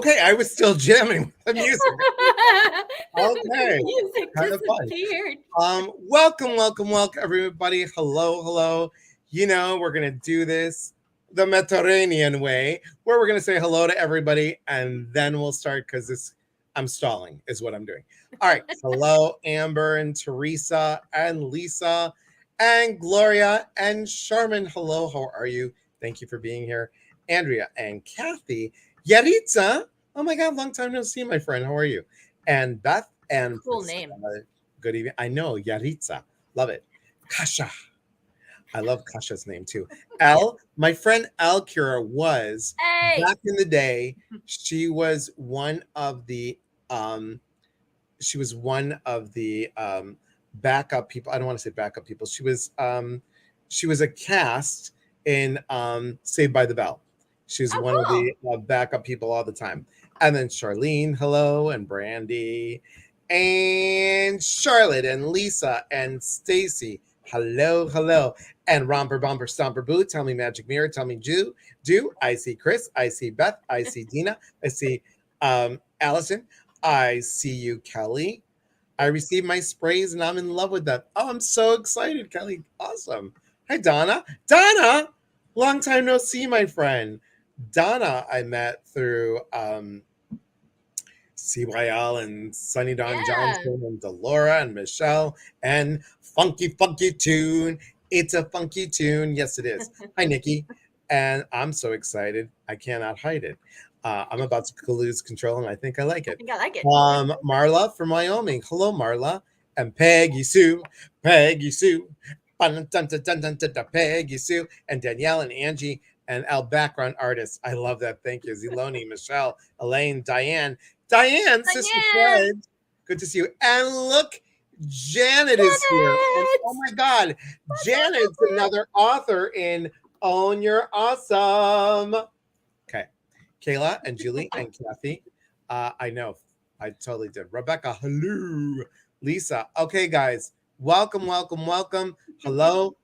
Okay, I was still jamming with the music. Okay, Music kind of fun. disappeared. Welcome, everybody. Hello. We're gonna do this the Mediterranean way, where we're gonna say hello to everybody, and then we'll start because this I'm stalling is what I'm doing. All right, hello, Amber and Teresa and Lisa and Gloria and Sharman. Hello, how are you? Thank you for being here, Andrea and Kathy. Yaritza. Oh my God, long time no see, my friend. How are you? And Beth and Cool name. good evening. I know, Yaritza. Love it. Kasha. I love Kasha's name too. Elle, my friend Elle Kira was Hey. back in the day. She was one of the um backup people. I don't want to say backup people. She was a cast in Saved by the Bell. She was Oh, one of cool. the backup people all the time. And then Charlene, hello, and Brandy, and Charlotte, and Lisa, and Stacy, hello, and Romper Bomber Stomper Boo. Tell me Magic Mirror. Tell me Do. I see Chris. I see Beth. I see Dina. I see Allison. I see you, Kelly. I received my sprays and I'm in love with them. Oh, I'm so excited, Kelly. Awesome. Hi, Donna. Donna, long time no see, my friend. Donna, I met through CYL and Sunny Dawn Yeah. Johnson and Delora and Michelle and Funky Tune. It's a funky tune. Yes, it is. Hi, Nikki. And I'm so excited. I cannot hide it. I'm about to lose control and I think I like I it. think I like it. Marla from Wyoming. Hello, Marla. And Peggy Sue. Peggy Sue. Peggy Sue. And Danielle and Angie and our background artists. I love that. Thank you. Zeloni, Michelle, Elaine, Diane, Sister Diane. Fred. Good to see you. And look, Janet is here. And Janet. oh my God, Janet's another author in Own Your Awesome. Okay. Kayla and Julie and Kathy. I know. I totally did. Rebecca, hello. Lisa. Okay, guys. Welcome. Hello.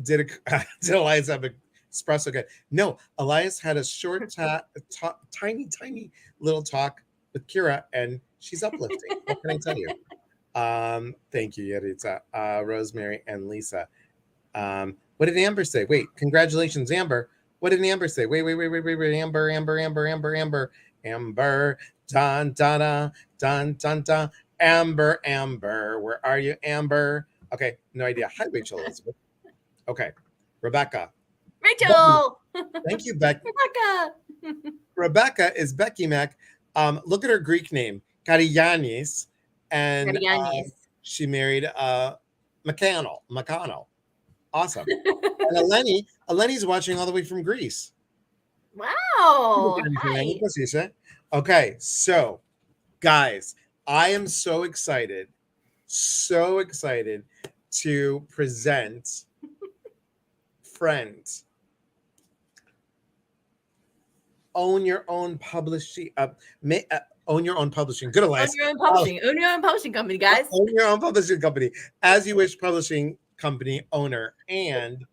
Did Elias have a espresso good? No, Elias had a short, tiny little talk with Kira, and she's uplifting. What can I tell you? Thank you, Yaritza, Rosemary, and Lisa. What did Amber say? Wait, congratulations, Amber. What did Amber say? Wait. Amber. Dun. Amber. Where are you, Amber? Okay, no idea. Hi, Rachel Elizabeth. Okay, Rebecca. Rachel. Thank you, Becky. Rebecca. Rebecca is Becky Mac. Look at her Greek name, Karianis, and Marianis. she married McConnell. Awesome. And Eleni's watching all the way from Greece. Wow. Hi. Okay, so guys, I am so excited to present friends. Own your own publishing. Own your own publishing. Good, Elias. Own your own publishing. Own your own publishing company, guys. Own your own publishing company. As you wish, publishing company owner and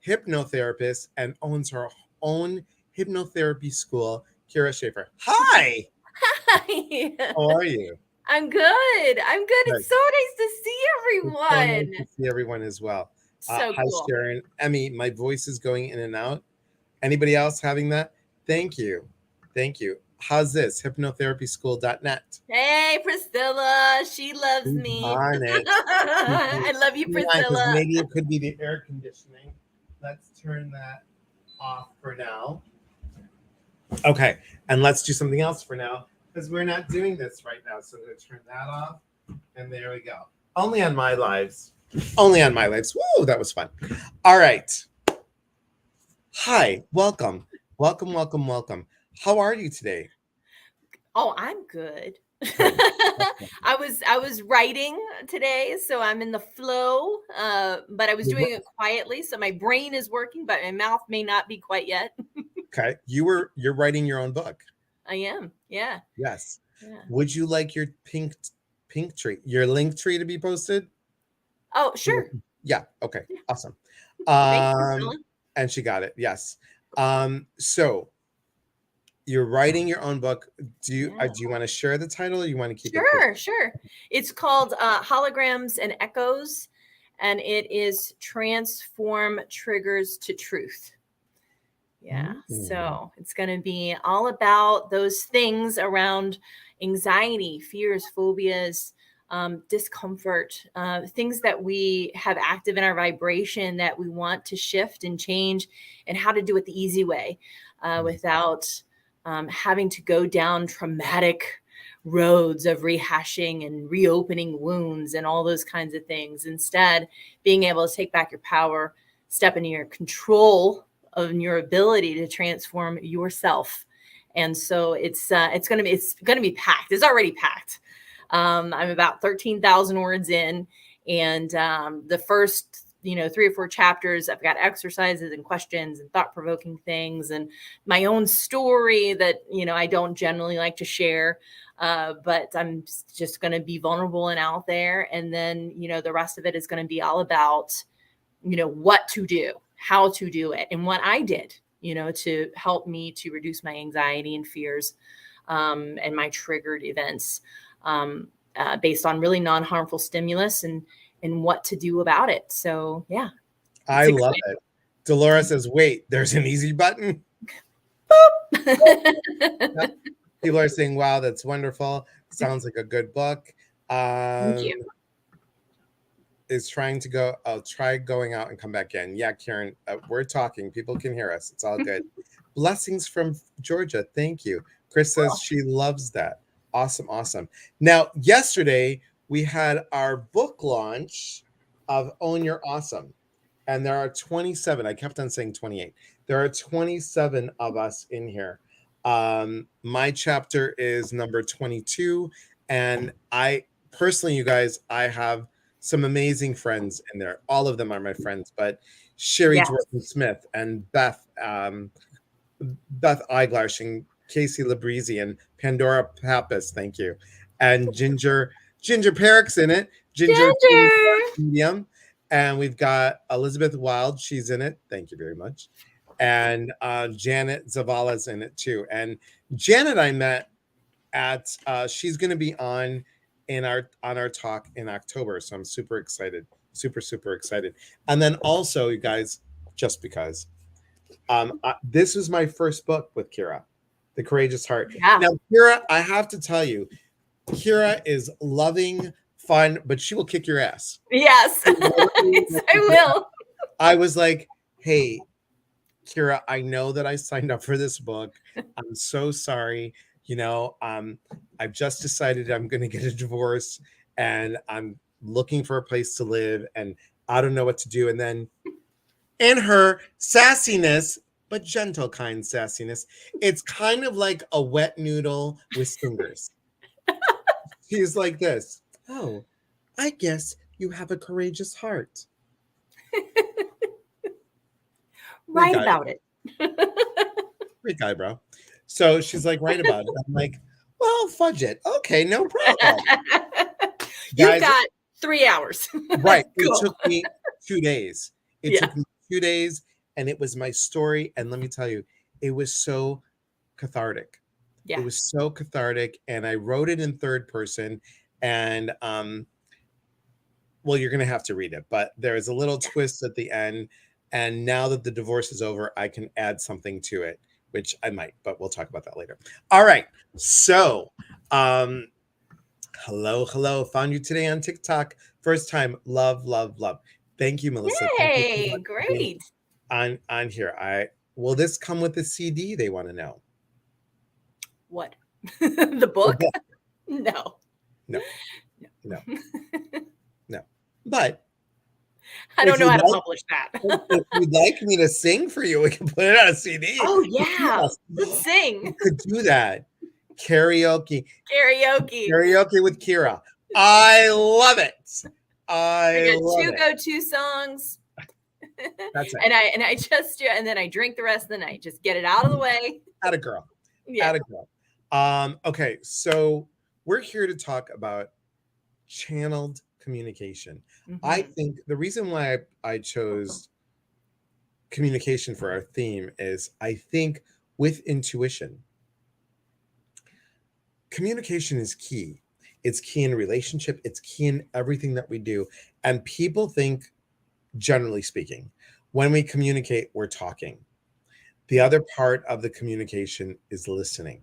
hypnotherapist, and owns her own hypnotherapy school, Kyra Schaefer. Hi. Hi. How are you? I'm good. It's so nice to see It's so nice everyone. to see everyone as well. So Hi, cool. Sharon. Emmy, my voice is going in and out. Anybody else having that? Thank you. How's this? Hypnotherapyschool.net. Hey, Priscilla. She loves She's me. on it. I love you, Because Priscilla. maybe it could be the air conditioning. Let's turn that off for now. Okay, and let's do something else for now because we're not doing this right now. So I'm going to turn that off, and there we go. Only on my lives. Woo, that was fun. All right. Hi, welcome. How are you today? Oh, I'm good. I was writing today, so I'm in the flow. But I was doing it quietly, so my brain is working, but my mouth may not be quite yet. Okay, you're writing your own book. I am. Yeah. Yes. Yeah. Would you like your pink tree, your link tree to be posted? Oh, sure. Yeah. Okay. Awesome. Thank you, Priscilla. And she got it. Yes. So you're writing your own book. Do Yeah. you want to share the title, or you want to keep it? Sure. It's called Holograms and Echoes, and it is Transform Triggers to Truth. Yeah. So it's going to be all about those things around anxiety, fears, phobias, discomfort, things that we have active in our vibration that we want to shift and change, and how to do it the easy way without having to go down traumatic roads of rehashing and reopening wounds and all those kinds of things. Instead, being able to take back your power, step into your control of your ability to transform yourself. And so it's going to be packed. It's already packed. I'm about 13,000 words in, and the first 3 or 4 chapters, I've got exercises and questions and thought-provoking things and my own story that I don't generally like to share, but I'm just going to be vulnerable and out there. And then the rest of it is going to be all about what to do, how to do it, and what I did, to help me to reduce my anxiety and fears and my triggered events based on really non-harmful stimulus and what to do about it. So, yeah. I love it. Dolores says, wait, there's an easy button? People are saying, wow, that's wonderful. Sounds like a good book. Thank you. Is trying to go, I'll try going out and come back in. Yeah, Karen, we're talking. People can hear us. It's all good. Blessings from Georgia. Thank you. Chris says she loves that. Awesome. Now, yesterday we had our book launch of Own Your Awesome. And there are 27. I kept on saying 28. There are 27 of us in here. My chapter is number 22. And I personally, you guys, I have some amazing friends in there. All of them are my friends, but Sherry Jordan Smith and Beth Eiglash and Casey Labreezy and Pandora Pappas, thank you. And Ginger Perrick's in it. Ginger. Medium. And we've got Elizabeth Wild, she's in it. Thank you very much. And Janet Zavala's in it too. And Janet I met at she's going to be on our talk in October, so I'm super excited, super excited. And then also, you guys, just because this was my first book with Kyra, The Courageous Heart. Now, Kyra, I have to tell you, Kyra is loving, fun, but she will kick your ass. Yes, I will. I was like, hey, Kyra, I know that I signed up for this book. I'm so sorry. I've just decided I'm going to get a divorce and I'm looking for a place to live and I don't know what to do. And then in her sassiness, but gentle kind sassiness, it's kind of like a wet noodle with fingers. She's like this. Oh, I guess you have a courageous heart. Right about it. Great guy, bro. So she's like, right about it. I'm like, well, fudge it. Okay, no problem. You've got 3 hours. Right. It took me 2 days. It took me 2 days, and it was my story. And let me tell you, it was so cathartic. Yeah. It was so cathartic. And I wrote it in third person. And well, you're gonna have to read it, but there's a little twist at the end. And now that the divorce is over, I can add something to it, which I might, but we'll talk about that later. All right. So, hello. Found you today on TikTok. First time. Love. Thank you, Melissa. Yay, great. On here. Will this come with the CD? They want to know. What? The book? No. But I don't know how to publish that. If you'd like me to sing for you, we can put it on a CD. Oh, yeah. Let's sing. You could do that. Karaoke with Kyra. I love it. I got 2 go-to songs. That's it. And I just do, and then I drink the rest of the night. Just get it out of the way. Atta girl. Yeah. Atta girl. Okay, so we're here to talk about channeled communication. Mm-hmm. I think the reason why I chose communication for our theme is I think with intuition, communication is key. It's key in relationship, it's key in everything that we do. And people think, generally speaking, when we communicate, we're talking. The Yeah. other part of the communication is listening.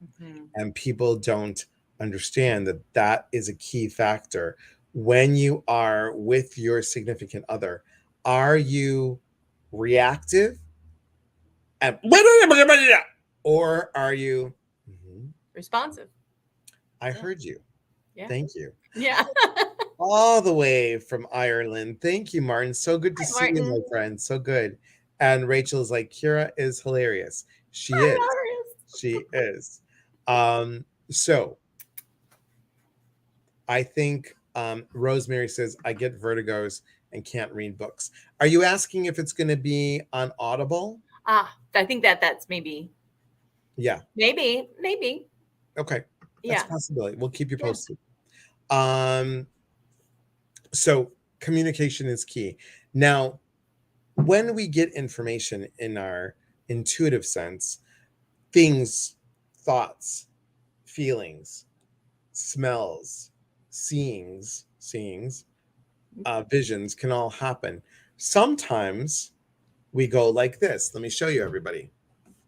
Mhm. And people don't understand that that is a key factor when you are with your significant other. Are you reactive and or are you "Mhm, Responsive. I Yeah. heard you, Yeah. thank you," Yeah. all the way from Ireland. Thank you, Martin. So good to Hi, see you, my Martin. friend. So good. And Rachel is like, Kyra is hilarious. She is. Hilarious. She is. So I think Rosemary says, I get vertigos and can't read books. Are you asking if it's going to be on Audible? I think that's maybe, Yeah. maybe. Okay. That's a Yeah. possibility. We'll keep you Yeah. posted. Um, so communication is key. Now, when we get information in our intuitive sense, things, thoughts, feelings, smells, seeings, visions can all happen. Sometimes we go like this. Let me show you, everybody.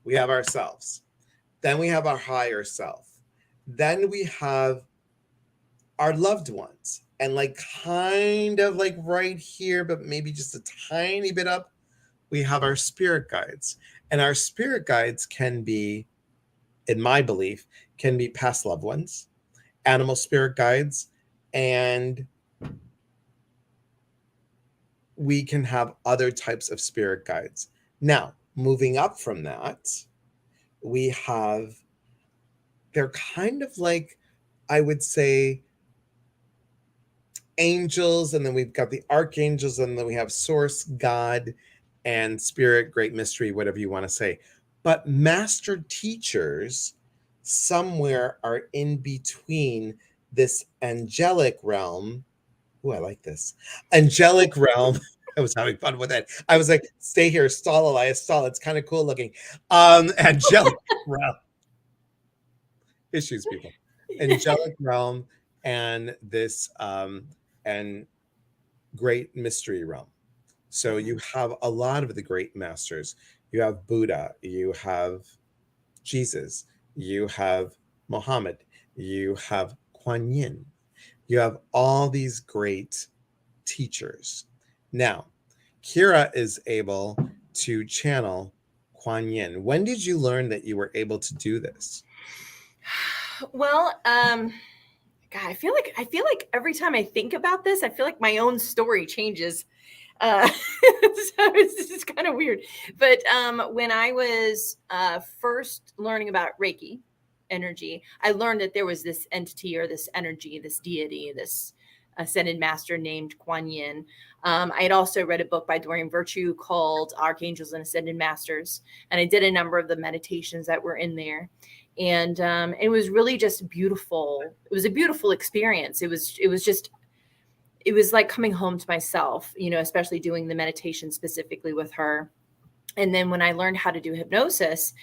We have ourselves, then we have our higher self, then we have our loved ones, and like kind of like right here, but maybe just a tiny bit up, we have our spirit guides. And our spirit guides can be, in my belief, can be past loved ones, animal spirit guides, and we can have other types of spirit guides. Now, moving up from that, we have, they're kind of like, I would say, angels, and then we've got the archangels, and then we have source, God, and spirit, great mystery, whatever you want to say. But master teachers somewhere are in between this angelic realm. Oh, I like this. Angelic realm. I was having fun with it. I was like, stay here, stall, Elias, stall. It's kind of cool looking. Angelic realm. Issues, people. Angelic realm and this and great mystery realm. So you Mhm. have a lot of the great masters. You have Buddha, you have Jesus, you have Muhammad, you have Kuan Yin. You have all these great teachers. Now, Kira is able to channel Kuan Yin. When did you learn that you were able to do this? Well, God, I feel like every time I think about this, I feel like my own story changes. So it's kind of weird. But when I was first learning about Reiki energy, I learned that there was this entity or this energy, this deity, this ascended master named Kuan Yin. I had also read a book by Doreen Virtue called Archangels and Ascended Masters, and I did a number of the meditations that were in there. And it was really just beautiful. It was a beautiful experience. It was like coming home to myself, especially doing the meditation specifically with her. And then when I learned how to do hypnosis,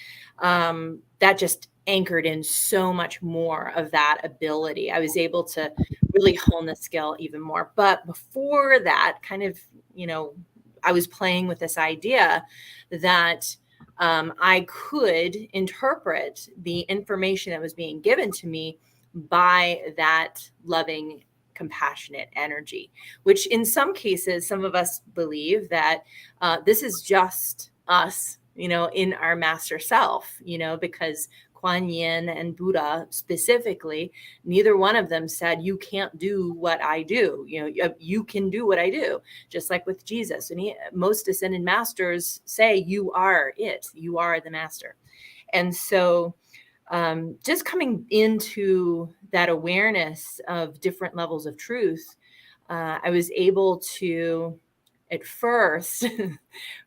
that just anchored in so much more of that ability. I was able to really hone the skill even more. But before that, kind of, I was playing with this idea that I could interpret the information that was being given to me by that loving, compassionate energy, which in some cases, some of us believe that this is just us, in our master self, because Kuan Yin and Buddha specifically, neither one of them said, you can't do what I do. You can do what I do, just like with Jesus. And most ascended masters say, you are it, you are the master. And so just coming into that awareness of different levels of truth, I was able to, at first,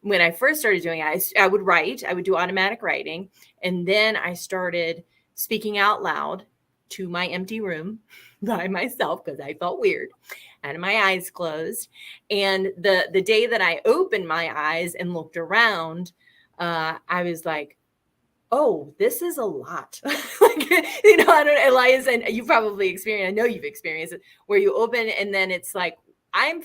when I first started doing it, I would write, I would do automatic writing. And then I started speaking out loud to my empty room by myself because I felt weird and my eyes closed. And the day that I opened my eyes and looked around, I was like, oh, this is a lot. Like, you know, I don't, Elias, and you probably experienced, I know you've experienced it, where you open and then it's like, I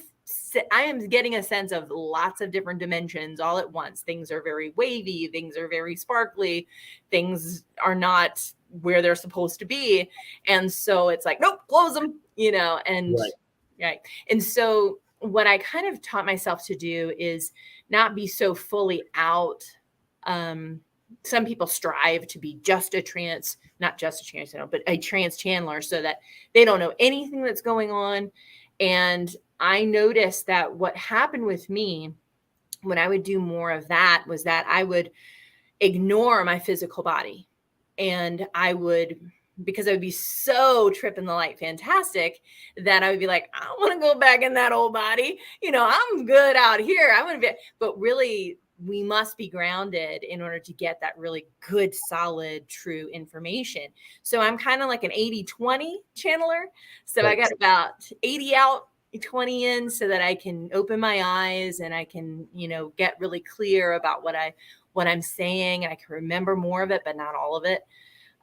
am getting a sense of lots of different dimensions all at once. Things are very wavy, things are very sparkly, things are not where they're supposed to be. And so it's like, nope, close them, you know, and Right. right. And so what I kind of taught myself to do is not be so fully out. Some people strive to be just a trance, not just a trance channel, but a trance channeler, so that they don't know anything that's going on. And I noticed that what happened with me when I would do more of that was that I would ignore my physical body. And I would, because I would be so tripping the light fantastic, that I would be like, I don't want to go back in that old body. You know, I'm good out here. I'm going to be, but really, we must be grounded in order to get that really good, solid, true information. So I'm kind of like an 80-20 channeler. So I got about 80 out, 20 in, so that I can open my eyes and I can, you know, get really clear about what I'm saying. I can remember more of it, but not all of it.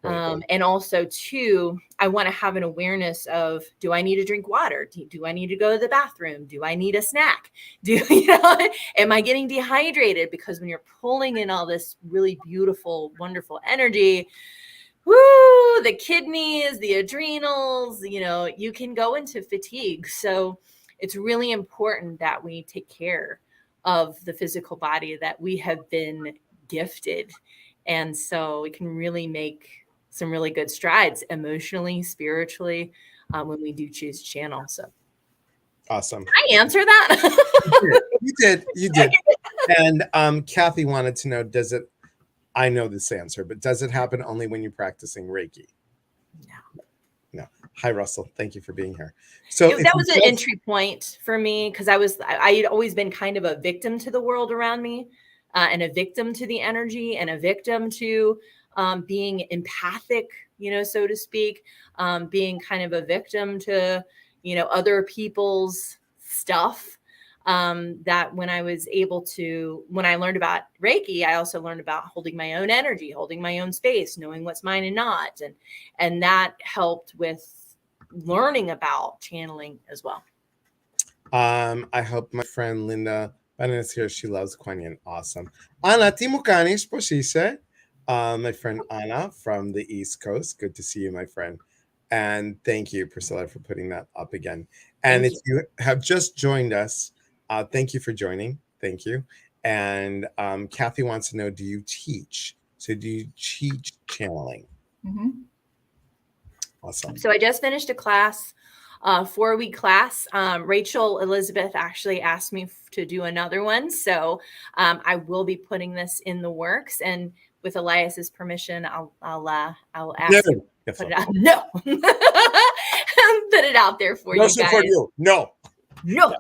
And also too, I want to have an awareness of, do I need to drink water? Do I need to go to the bathroom? Do I need a snack? Am I getting dehydrated? Because when you're pulling in all this really beautiful, wonderful energy, woo, the kidneys, the adrenals, you know, you can go into fatigue. So it's really important that we take care of the physical body that we have been gifted. And so we can really make some really good strides emotionally, spiritually, when we do choose channel. So Awesome. I answer that. You did. And Kathy wanted to know, I know this answer, but does it happen only when you're practicing Reiki? No. Hi, Russell. Thank you for being here. So that was an entry point for me, because I had always been kind of a victim to the world around me, and a victim to the energy, and a victim to being empathic, you know, so to speak, being kind of a victim to, you know, other people's stuff. That when I learned about Reiki, I also learned about holding my own energy, holding my own space, knowing what's mine and not. And that helped with learning about channeling as well. I hope my friend Linda Bennett is here. She loves Kuan Yin. Awesome. Anna Timukanish Poshishe. My friend Anna from the East Coast. Good to see you, my friend. And thank you, Priscilla, for putting that up again. And if you have just joined us, thank you for joining. Thank you. And Kathy wants to know, do you teach? So do you teach channeling? Mm-hmm. Awesome. So I just finished a class, 4-week class. Rachel Elizabeth actually asked me to do another one. So I will be putting this in the works, and with Elias's permission, I'll ask him to put it out. No, put it out there for you guys. For you. No. That's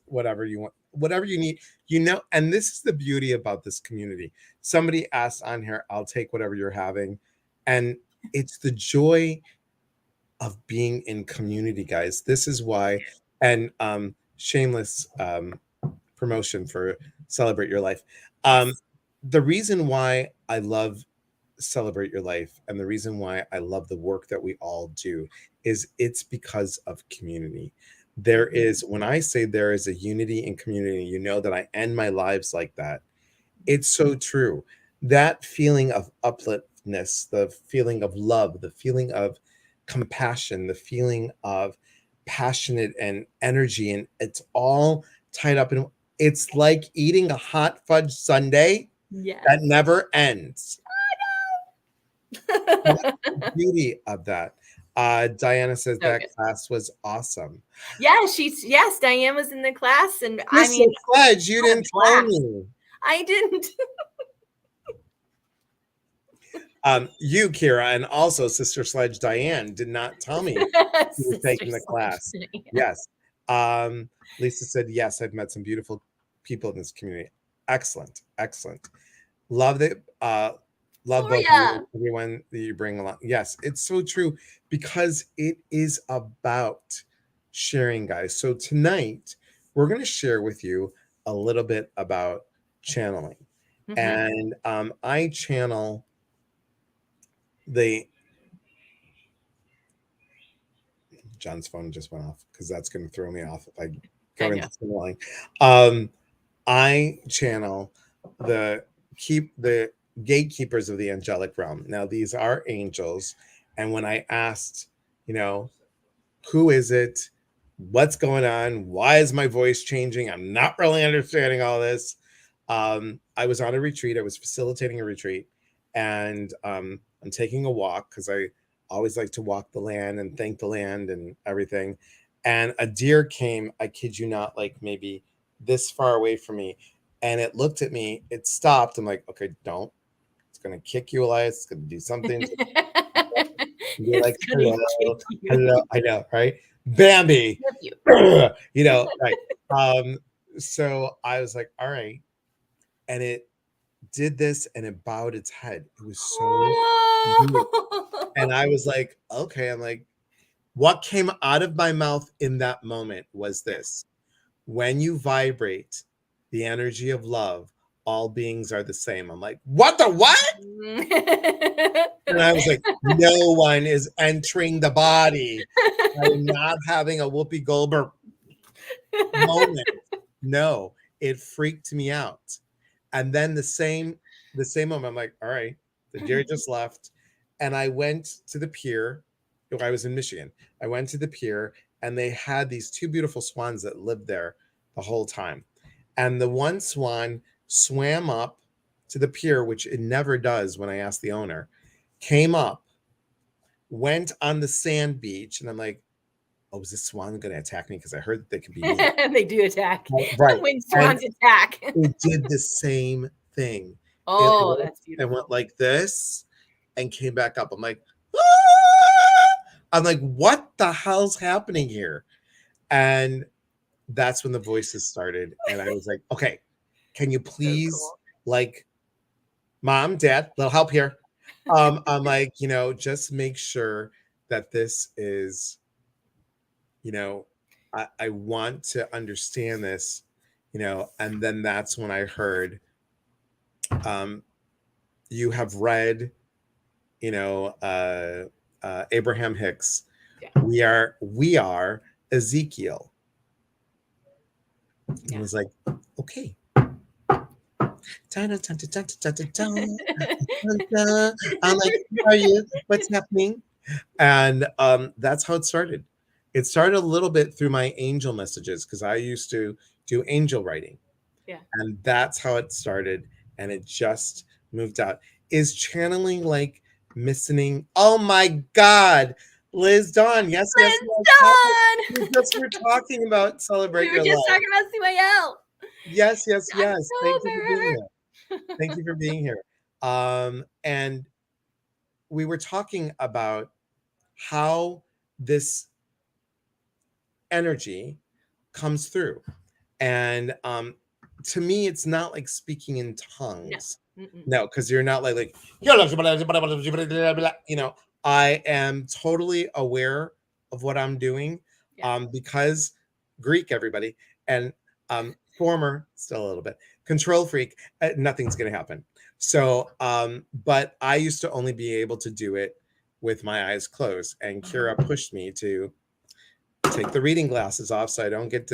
whatever you want, whatever you need, you know. And this is the beauty about this community. Somebody asked on here, I'll take whatever you're having. And it's the joy of being in community, guys. This is why. And shameless promotion for Celebrate Your Life. The reason why I love Celebrate Your Life, and the reason why I love the work that we all do, is it's because of community. There is, when I say there is a unity in community, you know that I end my lives like that. It's so true. That feeling of upliftness, the feeling of love, the feeling of compassion, the feeling of passionate and energy, and it's all tied up in, it's like eating a hot fudge sundae that never ends. The beauty of that. Diana says so that good. Class was awesome. Yes, Diane was in the class, and I mean, Sledge, you didn't tell me. I didn't. You, Kyra, and also Sister Sledge Diane did not tell me you were taking the class. Yes. Lisa said, yes, I've met some beautiful people in this community. Excellent. Love that. Love both you, everyone that you bring along. Yes, it's so true, because it is about sharing, guys. So tonight, we're going to share with you a little bit about channeling. Mm-hmm. And I channel the John's phone just went off because that's going to throw me off if I I go know. into signaling. Um, I channel the the gatekeepers of the angelic realm. Now these are angels, and when I asked, you know, who is it? What's going on? Why is my voice changing? I'm not really understanding all this. I was on a retreat. I was facilitating a retreat, and I'm taking a walk because I always like to walk the land and thank the land and everything. And a deer came, I kid you not, like maybe this far away from me. And it looked at me, it stopped. I'm like, okay, don't. It's going to kick you, Elias. It's going to do something. And you're It's like, gonna kick hello, you. hello. I know, right? Bambi, Rip you. right. Um, so I was like, all right. And it did this and it bowed its head. It was so weird. And I was like, okay. I'm like, what came out of my mouth in that moment was this: when you vibrate the energy of love, all beings are the same. I'm like, what the what? And I was like, no one is entering the body. I am not having a Whoopi Goldberg moment. No, it freaked me out. And then the same moment, I'm like, all right, the deer just left. And I went to the pier. I was in Michigan. I went to the pier and they had these two beautiful swans that lived there the whole time. And the one swan swam up to the pier, which it never does when I asked the owner, came up, went on the sand beach, and I'm like, oh, is this swan going to attack me? Because I heard that they could be mean. They do attack. Right. When And swans attack. it did the same thing. It Oh, went that's and went beautiful. like this and came back up. I'm like, "Ah!" I'm like, what the hell's happening here? And that's when the voices started. And I was like, okay, can you So please, cool. like, mom, dad, little help here. I'm like, just make sure that this is, you know, I want to understand this, and then that's when I heard, um, you have read, Abraham Hicks. Yeah. We are Ezekiel. And I Yeah. was like, okay. Dun, dun, dun, dun, dun, dun, dun, dun, dun. I'm like, who are you? What's happening? And that's how it started. It started a little bit through my angel messages because I used to do angel writing. Yeah. And that's how it started. And it just moved out. Is channeling like listening? Oh my God. Liz Dawn. Yes, yes, yes. We Lin's just were talking about We celebrate were your just life. talking about CYL. Yes, yes, yes. Thank you for being here. Thank October. you for being here. And we were talking about how this energy comes through. And to me, it's not like speaking in No. tongues. Mm-mm. No, because you're not like, I am totally aware of what I'm doing, Yeah. because Greek, everybody, and former, still a little bit, control freak, nothing's going to happen. So, but I used to only be able to do it with my eyes closed. And Kyra pushed me to take the reading glasses off so I don't get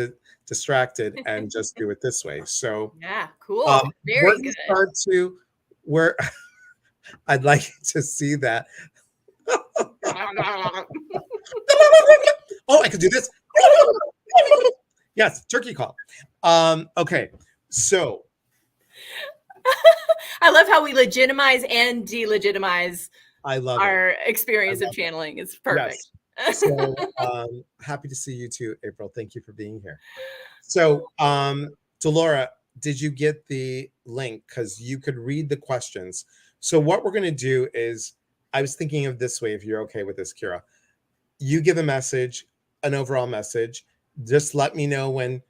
distracted and just do it this way. So Yeah. um, Cool. we're Very going good. to start to where I'd like to see that. Oh, I could do this. Yes, turkey call. Okay, so I love how we legitimize and delegitimize I love it. our I experience of love it. channeling. It's perfect. Yes. So happy to see you too, April. Thank you for being here. So, Delora, did you get the link? Because you could read the questions. So, what we're going to do is, I was thinking of this way, if you're okay with this, Kyra. You give a message, an overall message. Just let me know when,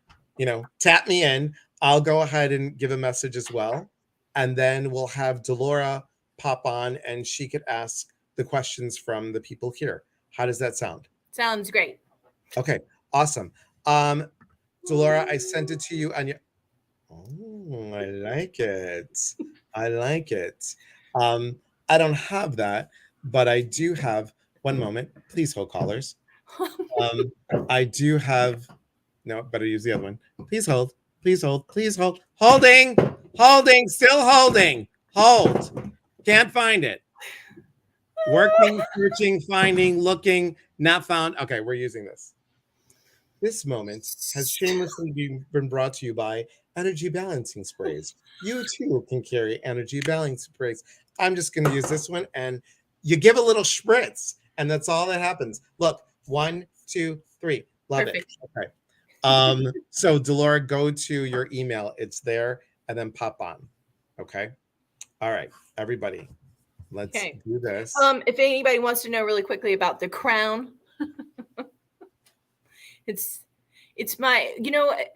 tap me in. I'll go ahead and give a message as well. And then we'll have Delora pop on and she could ask the questions from the people here. How does that sound? Sounds great. Okay, awesome. Delora, I sent it to you on your. Oh, I like it. I like it. Um, I don't have that, but I do have one moment. Please hold callers. Um, I do have no, better use the other one. Please hold. Please hold. Please hold. Holding. Holding. Still holding. Hold. Can't find it. Working, searching, finding, looking, not found. Okay, we're using this. This moment has shamelessly been brought to you by Energy Balancing Sprays. You too can carry Energy Balancing Sprays. I'm just going to use this one, and you give a little spritz, and that's all that happens. Look, 1, 2, 3. Love it. Perfect. Okay. So Delora, go to your email. It's there, and then pop on. Okay. All right, everybody. Let's Okay. do this. If anybody wants to know really quickly about the crown, it's my,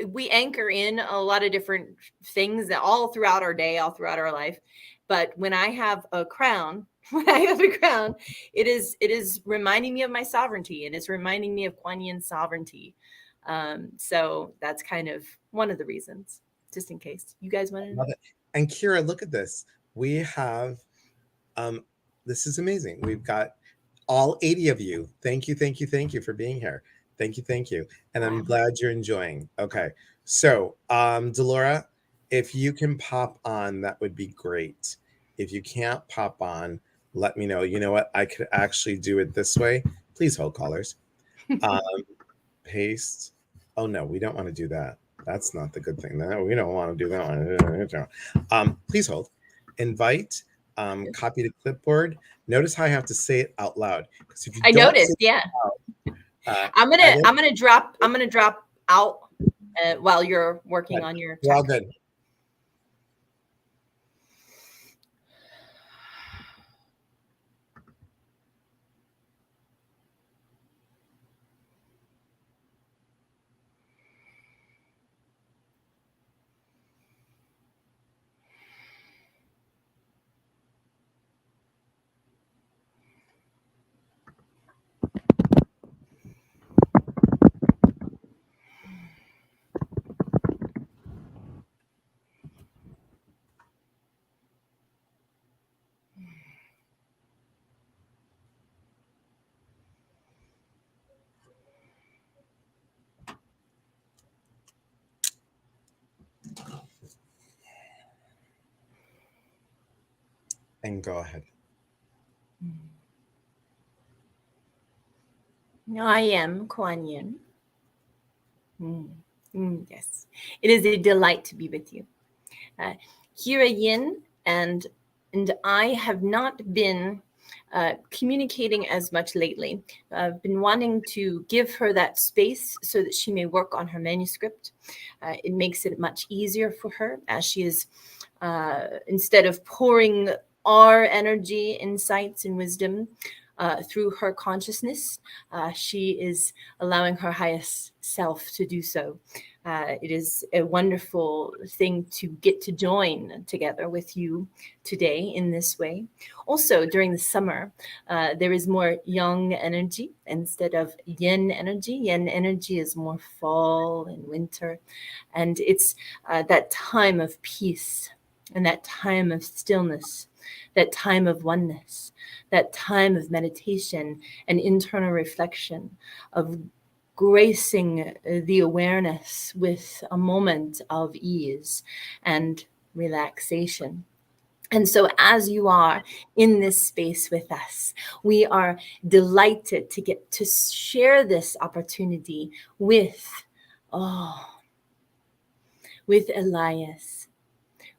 we anchor in a lot of different things that all throughout our day, all throughout our life. But when I have a crown, it is reminding me of my sovereignty, and it's reminding me of Kuan Yin's sovereignty. So that's kind of one of the reasons, just in case you guys want to know. Love it. And Kyra, look at this. We have this is amazing. We've got all 80 of you. Thank you, thank you, thank you for being here. Thank you, thank you. And I'm glad you're enjoying. Okay. So, Delora, if you can pop on, that would be great. If you can't pop on, let me know. You know what? I could actually do it this way. Please hold callers. Paste. Oh no, we don't want to do that. That's not the good thing. No, we don't want to do that one. Please hold. Invite. Copy to clipboard. Notice how I have to say it out loud. Because if you I don't noticed, yeah. I'm gonna drop out while you're working on your Well, text. good. And go ahead. I am Kuan Yin. Yes, it is a delight to be with you. Kyra Yin and I have not been communicating as much lately. I've been wanting to give her that space so that she may work on her manuscript. It makes it much easier for her as she is, instead of pouring our energy, insights, and wisdom through her consciousness, she is allowing her highest self to do so. It is a wonderful thing to get to join together with you today in this way. Also, during the summer, there is more yang energy instead of yin energy. Yin energy is more fall and winter. And it's that time of peace and that time of stillness, that time of oneness, that time of meditation and internal reflection, of gracing the awareness with a moment of ease and relaxation. And so, as you are in this space with us, we are delighted to get to share this opportunity with Elias.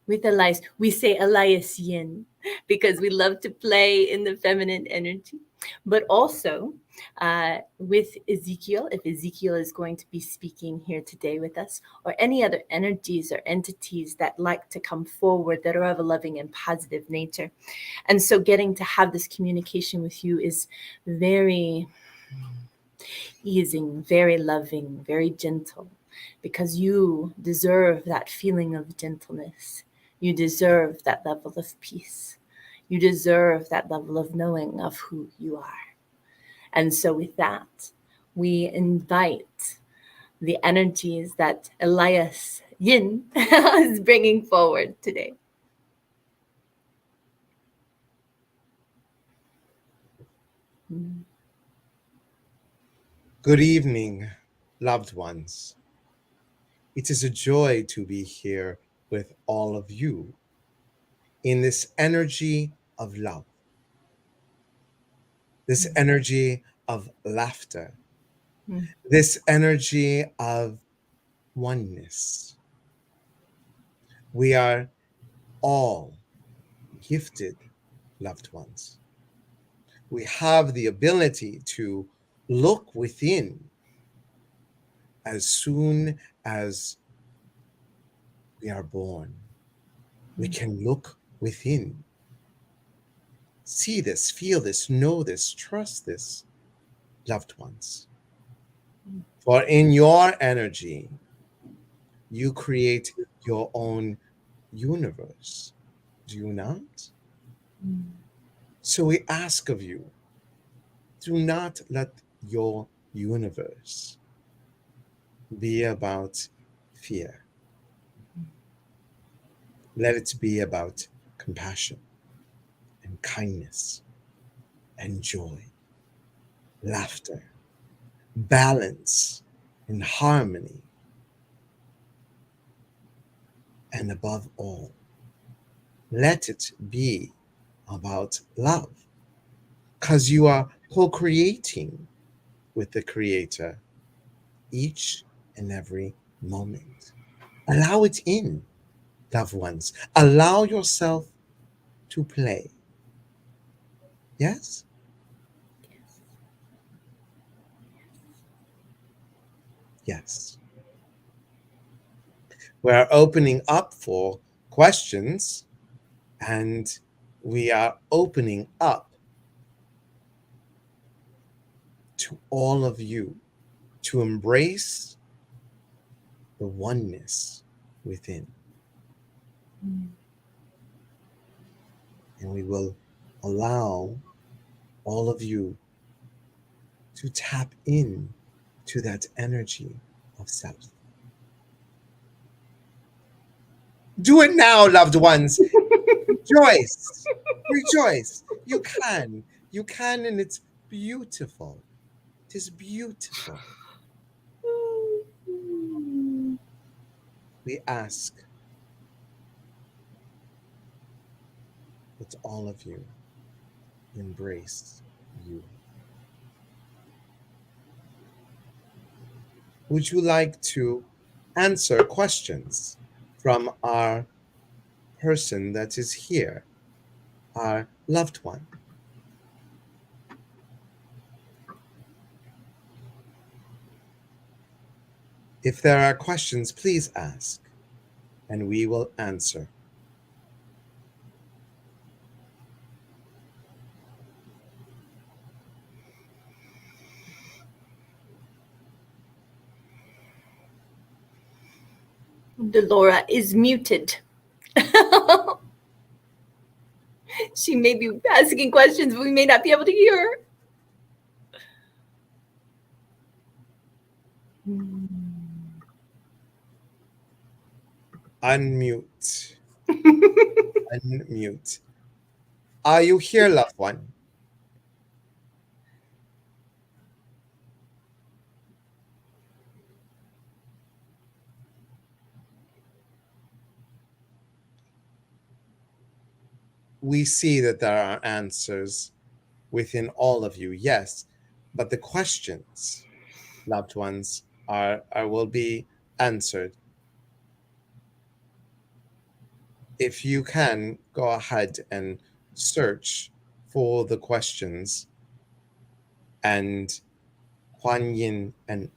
With Elias, we say Elias Yin because we love to play in the feminine energy, but also with Ezekiel, if Ezekiel is going to be speaking here today with us, or any other energies or entities that like to come forward that are of a loving and positive nature. And so getting to have this communication with you is very easing, very loving, very gentle, because you deserve that feeling of gentleness. You deserve that level of peace. You deserve that level of knowing of who you are. And so with that, we invite the energies that Elias yin is bringing forward today. Good evening, loved ones. It is a joy to be here with all of you in this energy of love, this energy of laughter, Mm. this energy of oneness. We are all gifted, loved ones. We have the ability to look within as soon as we are born. We can look within, see this, feel this, know this, trust this, loved ones. For in your energy, you create your own universe. Do you not? So we ask of you, do not let your universe be about fear. Let it be about compassion and kindness and joy, laughter, balance and harmony. And above all, let it be about love, because you are co creating with the Creator each and every moment. Allow it in, loved ones. Allow yourself to play. Yes? Yes. We're opening up for questions, and we are opening up to all of you to embrace the oneness within. And we will allow all of you to tap in to that energy of self. Do it now, loved ones. Rejoice. Rejoice. You can. You can, and it's beautiful. It is beautiful. We ask that all of you embrace you. Would you like to answer questions from our person that is here, our loved one? If there are questions, please ask, and we will answer. Delora is muted. She may be asking questions, but we may not be able to hear her. Unmute. Unmute. Are you here, loved one? We see that there are answers within all of you, yes, but the questions, loved ones, will be answered. If you can, go ahead and search for the questions, and Huan Yin and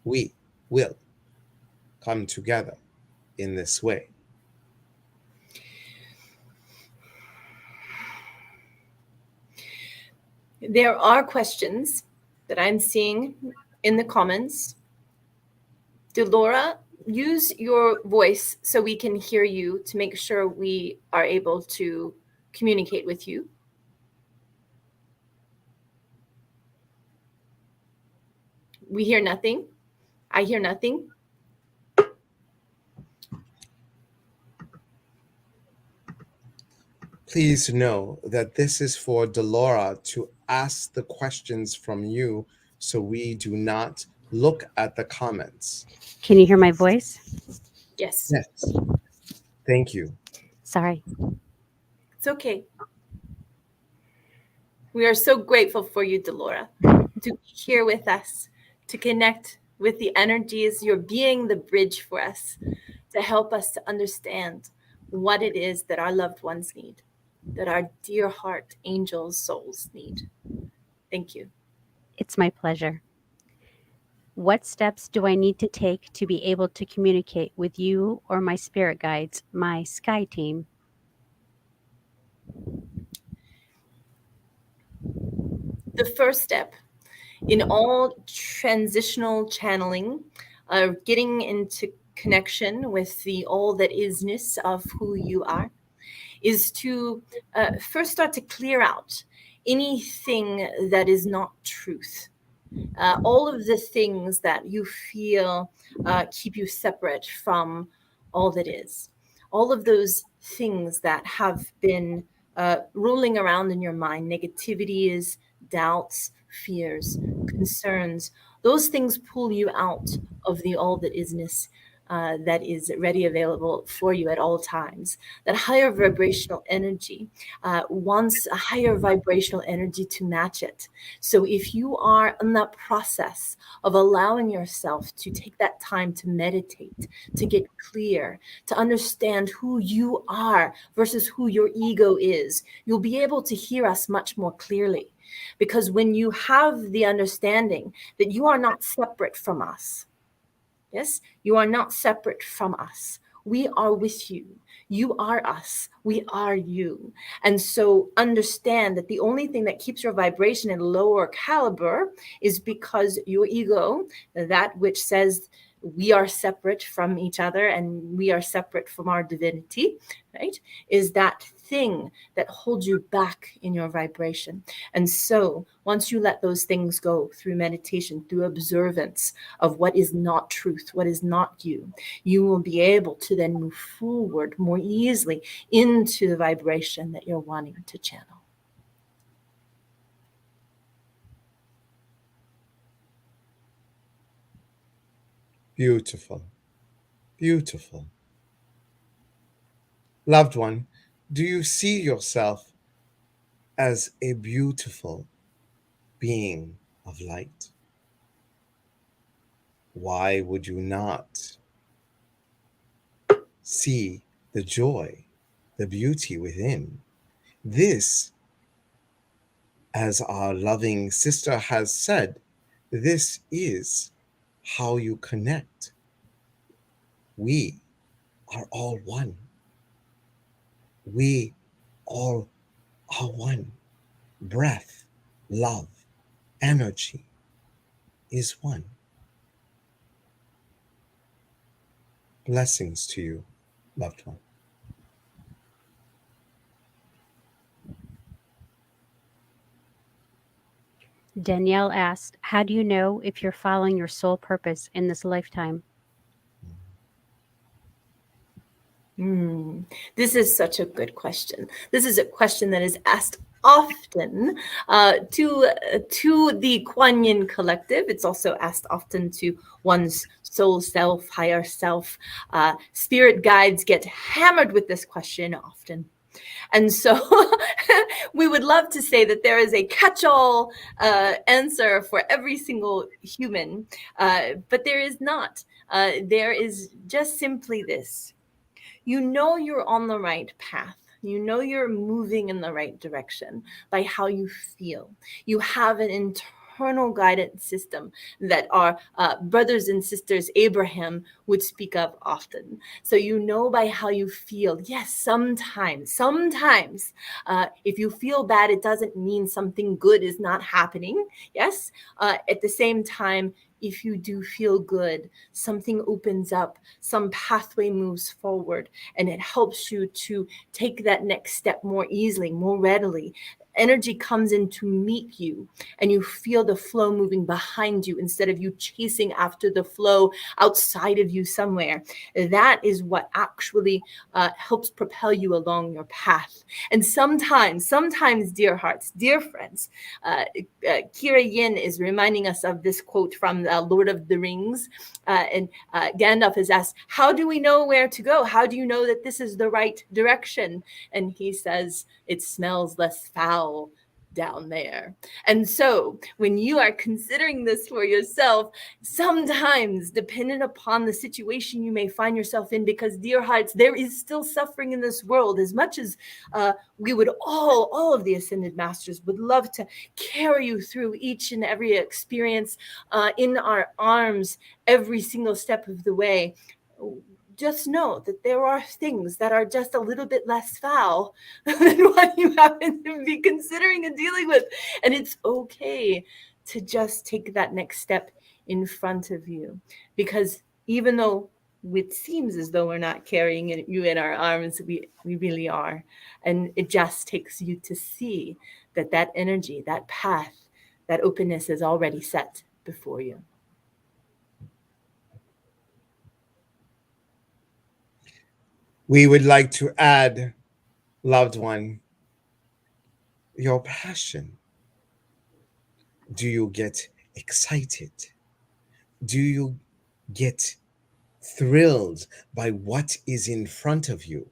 we will come together in this way. There are questions that I'm seeing in the comments. Delora, use your voice so we can hear you to make sure we are able to communicate with you. We hear nothing. I hear nothing. Please know that this is for Delora to ask the questions from you so we do not look at the comments. Can you hear my voice? Yes, Yes. Thank you. Sorry. it's okay. We are so grateful for you, Delora, to be here with us, to connect with the energies. You're being the bridge for us to help us to understand what it is that our loved ones need, that our dear heart angels' souls need. Thank you. It's my pleasure. What steps do I need to take to be able to communicate with you or my spirit guides, my sky team? The first step in all transitional channeling, getting into connection with the all that isness of who you are, is to first start to clear out anything that is not truth. All of the things that you feel keep you separate from all that is. All of those things that have been rolling around in your mind, negativities, doubts, fears, concerns, those things pull you out of the all that isness that is ready available for you at all times. That higher vibrational energy wants a higher vibrational energy to match it. So if you are in that process of allowing yourself to take that time to meditate, to get clear, to understand who you are versus who your ego is, you'll be able to hear us much more clearly. Because when you have the understanding that you are not separate from us, yes, you are not separate from us. We are with you. You are us. We are you. And so understand that the only thing that keeps your vibration at a lower caliber is because your ego, that which says we are separate from each other and we are separate from our divinity, right, is that thing that holds you back in your vibration. And so once you let those things go through meditation, through observance of what is not truth, what is not you, you will be able to then move forward more easily into the vibration that you're wanting to channel. Beautiful. Beautiful. Loved one, do you see yourself as a beautiful being of light? Why would you not see the joy, the beauty within? This, as our loving sister has said, this is how you connect. We are all one. We all are one. Breath, love, energy is one. Blessings to you, loved one. Danielle asked, how do you know if you're following your soul purpose in this lifetime? This is such a good question. This is a question that is asked often to the Kuan Yin collective. It's also asked often to one's soul self, higher self. Spirit guides get hammered with this question often. And so we would love to say that there is a catch-all answer for every single human, but there is not. There is just simply this. You know you're on the right path. You know you're moving in the right direction by how you feel. You have an internal guidance system that our brothers and sisters Abraham would speak of often. So you know by how you feel. Yes, sometimes, if you feel bad, it doesn't mean something good is not happening. Yes, at the same time, if you do feel good, something opens up, some pathway moves forward, and it helps you to take that next step more easily, more readily. energy comes in to meet you, and you feel the flow moving behind you instead of you chasing after the flow outside of you somewhere. That is what actually helps propel you along your path. And sometimes, dear hearts, dear friends, Kyra Yin is reminding us of this quote from Lord of the Rings. And Gandalf is asked, how do we know where to go? How do you know that this is the right direction? And he says, it smells less foul down there. And so when you are considering this for yourself, sometimes dependent upon the situation you may find yourself in, because dear hearts, there is still suffering in this world. As much as we would all of the ascended masters would love to carry you through each and every experience in our arms every single step of the way, just know that there are things that are just a little bit less foul than what you happen to be considering and dealing with. And it's okay to just take that next step in front of you. Because even though it seems as though we're not carrying you in our arms, we really are. And it just takes you to see that that energy, that path, that openness is already set before you. We would like to add, loved one, your passion. Do you get excited? Do you get thrilled by what is in front of you?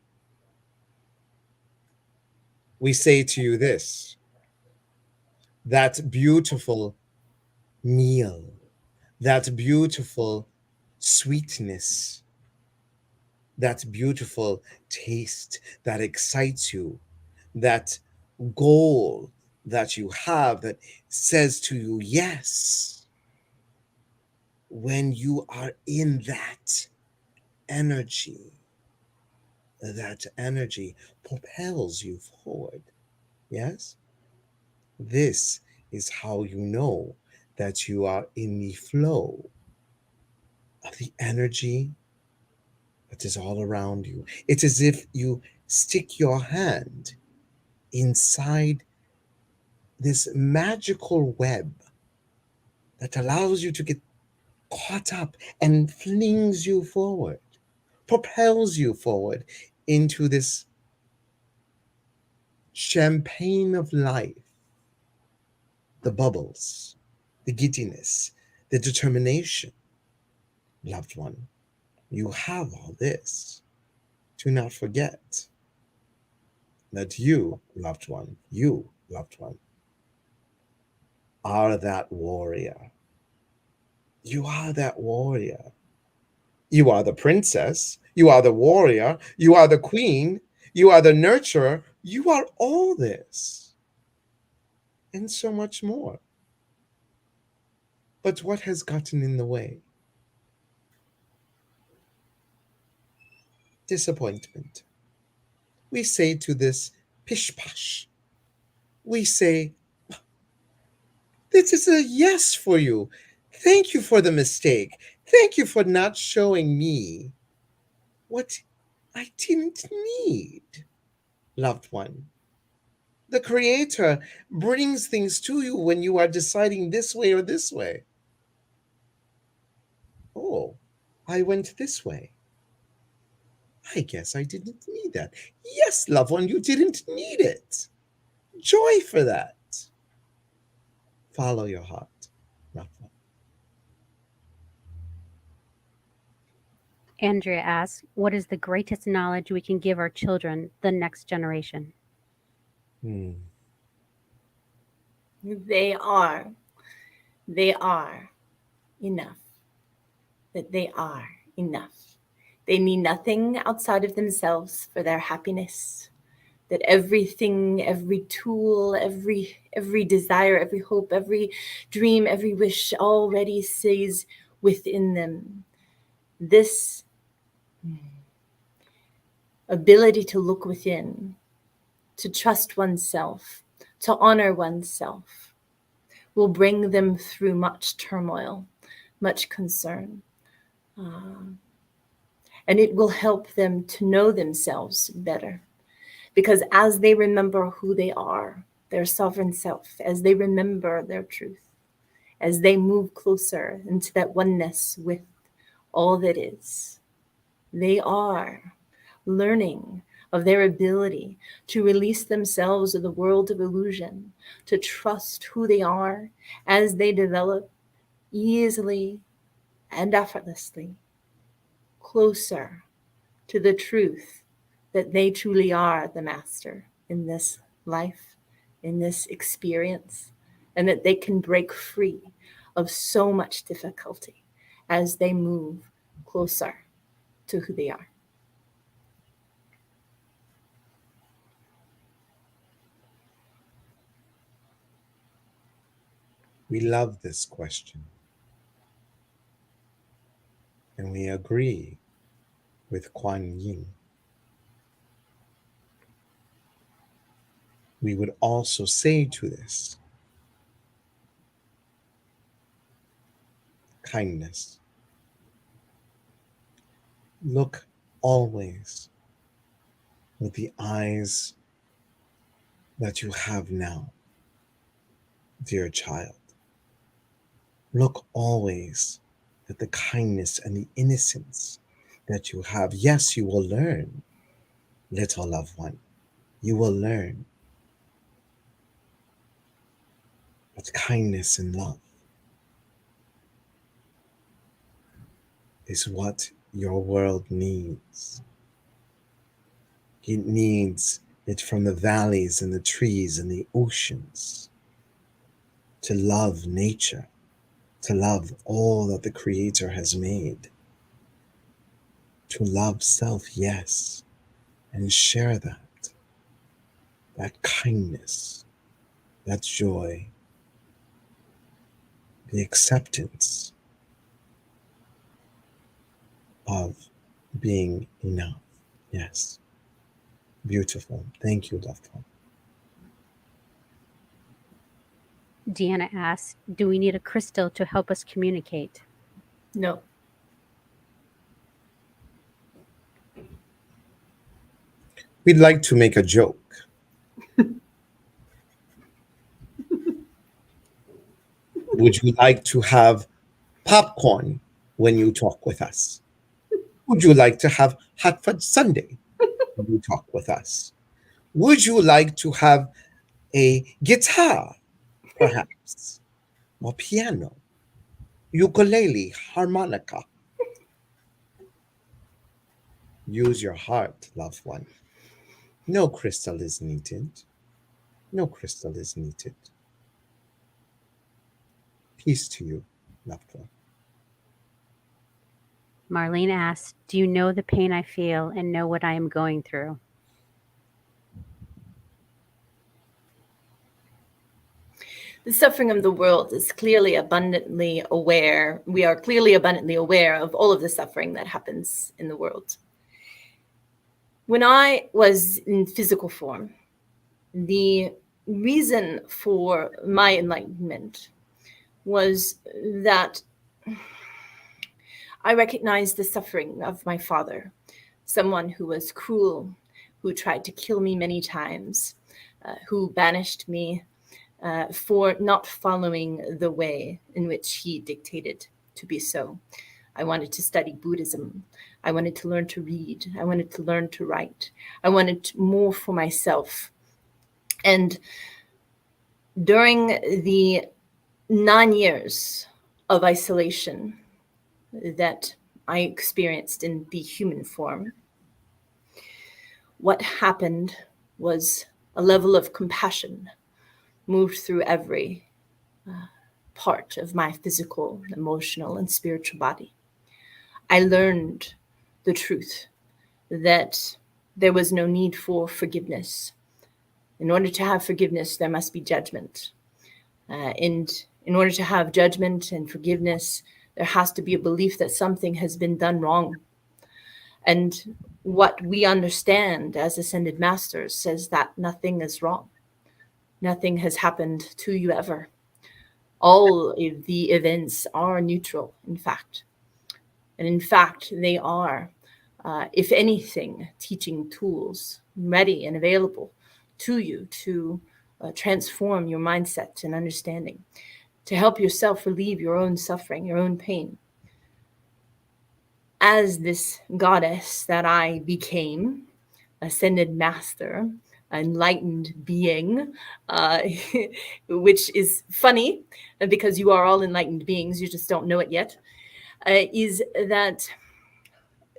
We say to you this: that beautiful meal, that beautiful sweetness, that beautiful taste that excites you, that goal that you have that says to you, yes, when you are in that energy, that energy propels you forward. Yes? This is how you know that you are in the flow of the energy that is all around you. It's as if you stick your hand inside this magical web that allows you to get caught up and flings you forward, propels you forward into this champagne of life, the bubbles, the giddiness, the determination. Loved one, you have all this. Do not forget that you, loved one, are that warrior. You are that warrior. You are the princess. You are the warrior. You are the queen. You are the nurturer. You are all this and so much more. But what has gotten in the way? Disappointment. We say to this pish posh, we say, this is a yes for you. Thank you for the mistake. Thank you for not showing me what I didn't need, loved one. The Creator brings things to you when you are deciding this way or this way. Oh, I went this way. I guess I didn't need that. Yes, loved one, you didn't need it. Joy for that. Follow your heart, loved one. Andrea asks, what is the greatest knowledge we can give our children, the next generation? Hmm. They are enough. That they are enough. They need nothing outside of themselves for their happiness. That everything, every tool, every desire, every hope, every dream, every wish already stays within them. This ability to look within, to trust oneself, to honor oneself, will bring them through much turmoil, much concern. And it will help them to know themselves better. Because as they remember who they are, their sovereign self, as they remember their truth, as they move closer into that oneness with all that is. They are learning of their ability to release themselves of the world of illusion, to trust who they are as they develop easily and effortlessly closer to the truth that they truly are the master in this life, in this experience, and that they can break free of so much difficulty as they move closer to who they are. We love this question. And we agree with Kuan Yin. We would also say to this kindness. Look always with the eyes that you have now, dear child. Look always at the kindness and the innocence that you have. Yes, you will learn, little loved one. You will learn. But kindness and love is what your world needs. It needs it from the valleys and the trees and the oceans to love nature, to love all that the Creator has made, to love self, yes, and share that kindness, that joy, the acceptance of being enough. Yes. Beautiful. Thank you, loved one. Deanna asks, do we need a crystal to help us communicate? No. We'd like to make a joke. Would you like to have popcorn when you talk with us? Would you like to have hot fudge sundae when you talk with us? Would you like to have a guitar, perhaps, or piano, ukulele, harmonica? Use your heart, loved one. No crystal is needed. No crystal is needed. Peace to you, loved one. Marlene asks, do you know the pain I feel and know what I am going through? The suffering of the world is clearly abundantly aware. We are clearly abundantly aware of all of the suffering that happens in the world. When I was in physical form, the reason for my enlightenment was that I recognized the suffering of my father, someone who was cruel, who tried to kill me many times, who banished me for not following the way in which he dictated to be so. I wanted to study Buddhism. I wanted to learn to read. I wanted to learn to write. I wanted more for myself. And during the 9 years of isolation that I experienced in the human form, what happened was a level of compassion moved through every part of my physical, emotional, and spiritual body. I learned the truth that there was no need for forgiveness. In order to have forgiveness, there must be judgment. And in order to have judgment and forgiveness, there has to be a belief that something has been done wrong. And what we understand as ascended masters says that nothing is wrong. Nothing has happened to you ever. All of the events are neutral, in fact. And in fact, they are, if anything, teaching tools ready and available to you to transform your mindset and understanding, to help yourself relieve your own suffering, your own pain. As this goddess that I became, ascended master, enlightened being, uh, which is funny because you are all enlightened beings, you just don't know it yet, is that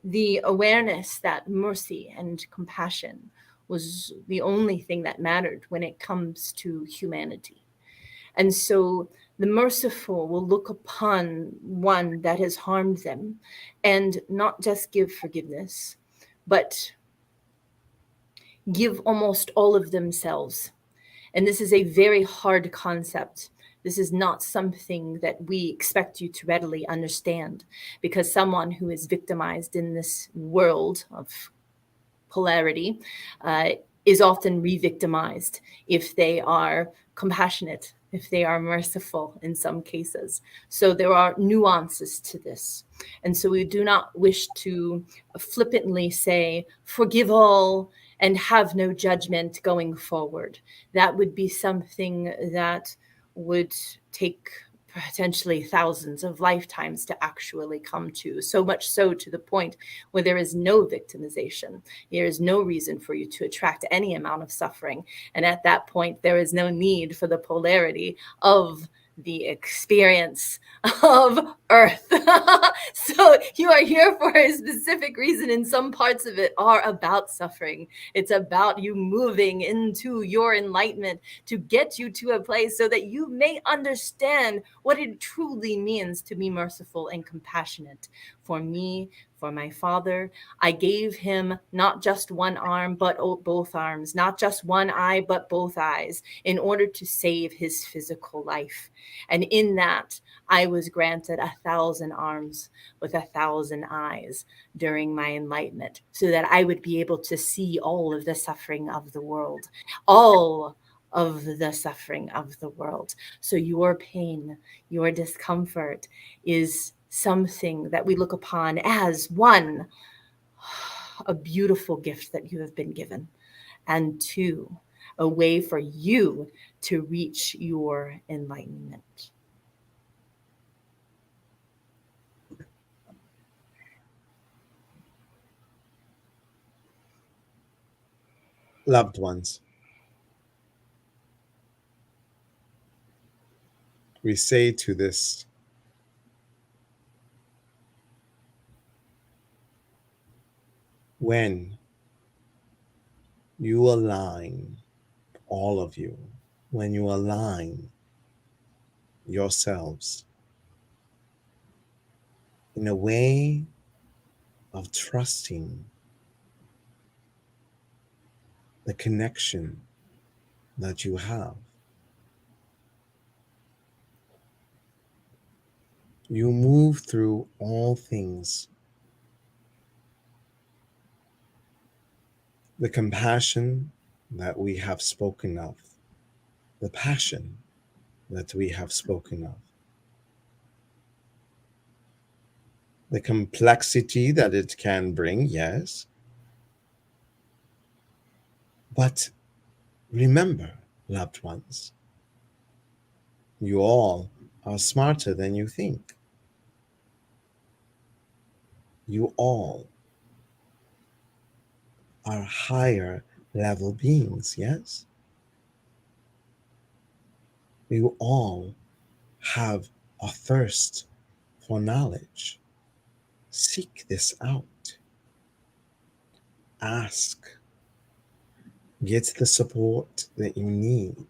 the awareness that mercy and compassion was the only thing that mattered when it comes to humanity. And so the merciful will look upon one that has harmed them and not just give forgiveness, but give almost all of themselves. And this is a very hard concept. This is not something that we expect you to readily understand, because someone who is victimized in this world of polarity uh, is often re-victimized if they are compassionate, if they are merciful in some cases. So there are nuances to this. And so we do not wish to flippantly say, forgive all and have no judgment going forward. That would be something that would take potentially thousands of lifetimes to actually come to, so much so to the point where there is no victimization. There is no reason for you to attract any amount of suffering. And at that point, there is no need for the polarity of the experience of Earth. So you are here for a specific reason, and some parts of it are about suffering. It's about you moving into your enlightenment to get you to a place so that you may understand what it truly means to be merciful and compassionate. For me, for my father, I gave him not just one arm, but both arms, not just one eye, but both eyes, in order to save his physical life. And in that, I was granted 1,000 arms with 1,000 eyes during my enlightenment, so that I would be able to see all of the suffering of the world, all of the suffering of the world. So your pain, your discomfort is something that we look upon as, one, a beautiful gift that you have been given, and two, a way for you to reach your enlightenment. Loved ones, we say to this when you align, all of you, when you align yourselves in a way of trusting the connection that you have, you move through all things. The compassion that we have spoken of, the passion that we have spoken of, the complexity that it can bring, yes. But remember, loved ones, you all are smarter than you think. You all are higher level beings, yes? You all have a thirst for knowledge. Seek this out. Ask. Get the support that you need.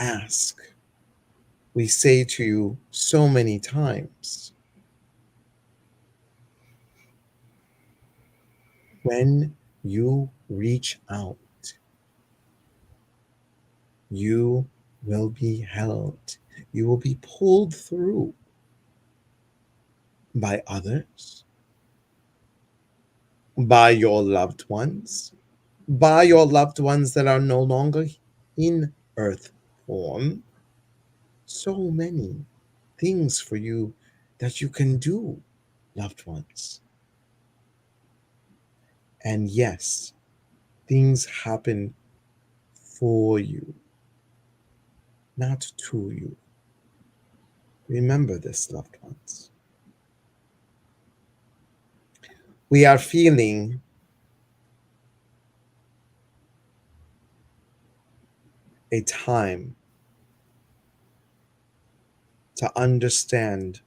Ask. We say to you so many times, when you reach out, you will be held. You will be pulled through by others, by your loved ones, by your loved ones that are no longer in earth form. So many things for you that you can do, loved ones. And yes, things happen for you, not to you. Remember this, loved ones. We are feeling a time to understand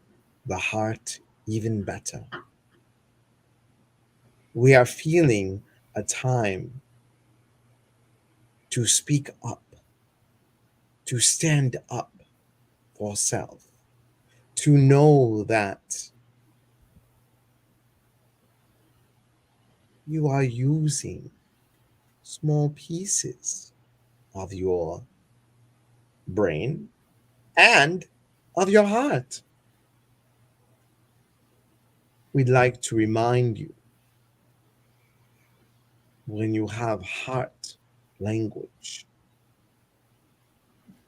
the heart even better. We are feeling a time to speak up, to stand up for self, to know that you are using small pieces of your brain and of your heart. We'd like to remind you, when you have heart language,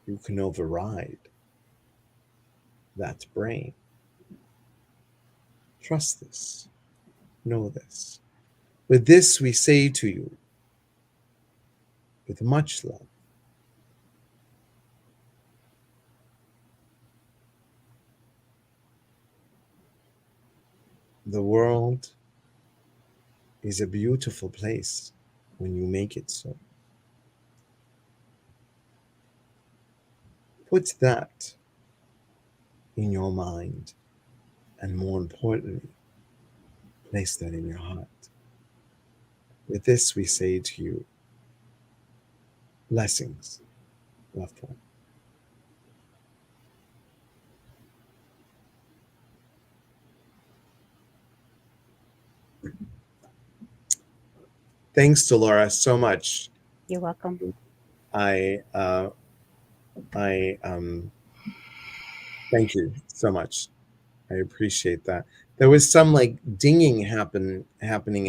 you can override that brain. Trust this. Know this. With this, we say to you, with much love, the world is a beautiful place when you make it so. Put that in your mind, and more importantly, place that in your heart. With this, we say to you, blessings, loved one. Thanks, Dolores, so much. You're welcome. I thank you so much. I appreciate that. There was some like dinging happening,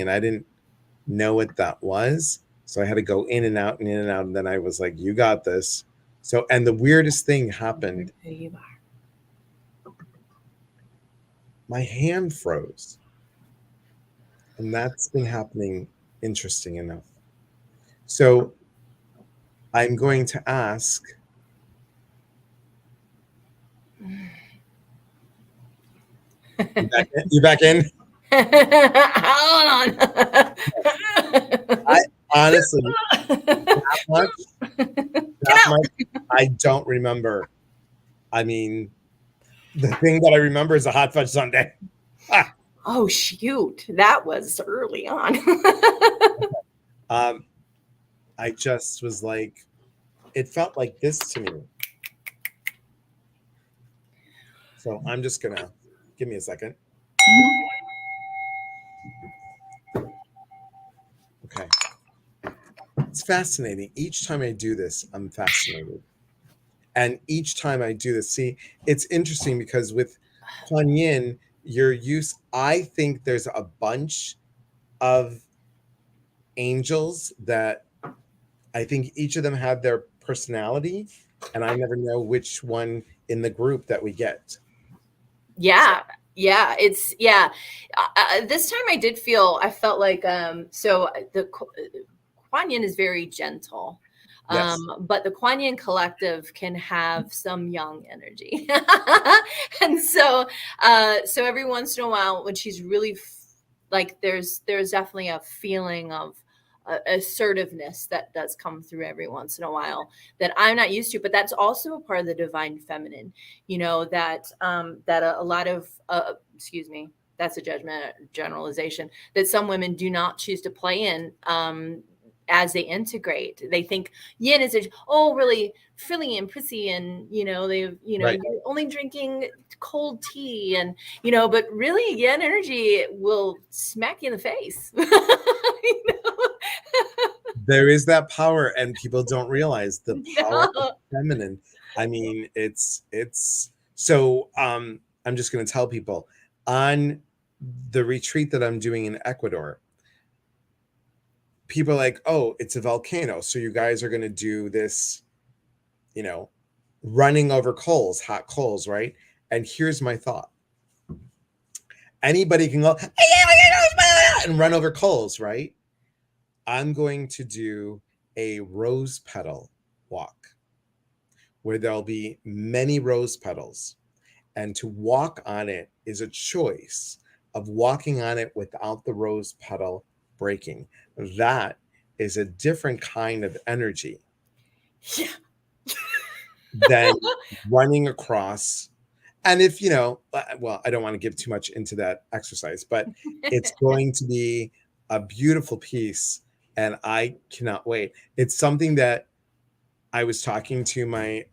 and I didn't know what that was. So I had to go in and out and in and out. And then I was like, you got this. So, and the weirdest thing happened. Who you are. My hand froze. And that's been happening, interesting enough. So I'm going to ask. You back in? Hold on. I honestly, that much, I don't remember. I mean, the thing that I remember is a hot fudge sundae. Oh shoot, that was early on. I just was like, it felt like this to me. So I'm just gonna give me a second. Okay. It's fascinating. Each time I do this, I'm fascinated. And each time I do this, see, it's interesting because with Kuan Yin, your use, I think there's a bunch of angels that I think each of them have their personality, and I never know which one in the group that we get. Yeah. Yeah, it's this time I felt like so the Kuan Yin is very gentle. Yes. But the Kuan Yin collective can have some young energy. And so every once in a while when she's really like there's definitely a feeling of assertiveness that does come through every once in a while that I'm not used to, but that's also a part of the divine feminine, that a lot of excuse me, that's a generalization that some women do not choose to play in as they integrate. They think yin is really frilly and prissy, and Right. you're only drinking cold tea, and but really yin energy will smack you in the face. There is that power, and people don't realize the power Yeah. of feminine. I mean, it's so I'm just going to tell people on the retreat that I'm doing in Ecuador, people are like, oh, it's a volcano, so you guys are going to do this, running over coals, hot coals, right? And here's my thought. Anybody can go and run over coals, right? I'm going to do a rose petal walk where there'll be many rose petals. And to walk on it is a choice of walking on it without the rose petal breaking. That is a different kind of energy Yeah. than running across. And if, well, I don't want to give too much into that exercise, but it's going to be a beautiful piece. And I cannot wait. It's something that I was talking to my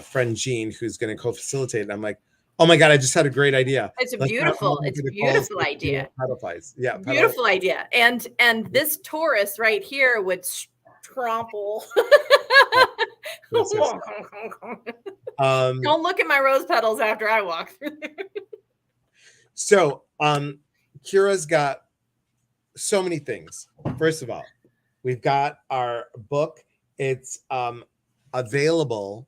friend Jean, who's going to co-facilitate. And I'm like, oh my God, I just had a great idea. It's a Let's not beautiful, run it's for a the coals, beautiful let's do idea. pedal flies. Yeah, Beautiful idea. And this Taurus right here would trample. Yes. Don't look at my rose petals after I walk through there. So Kyra's got so many things. First of all, we've got our book. It's available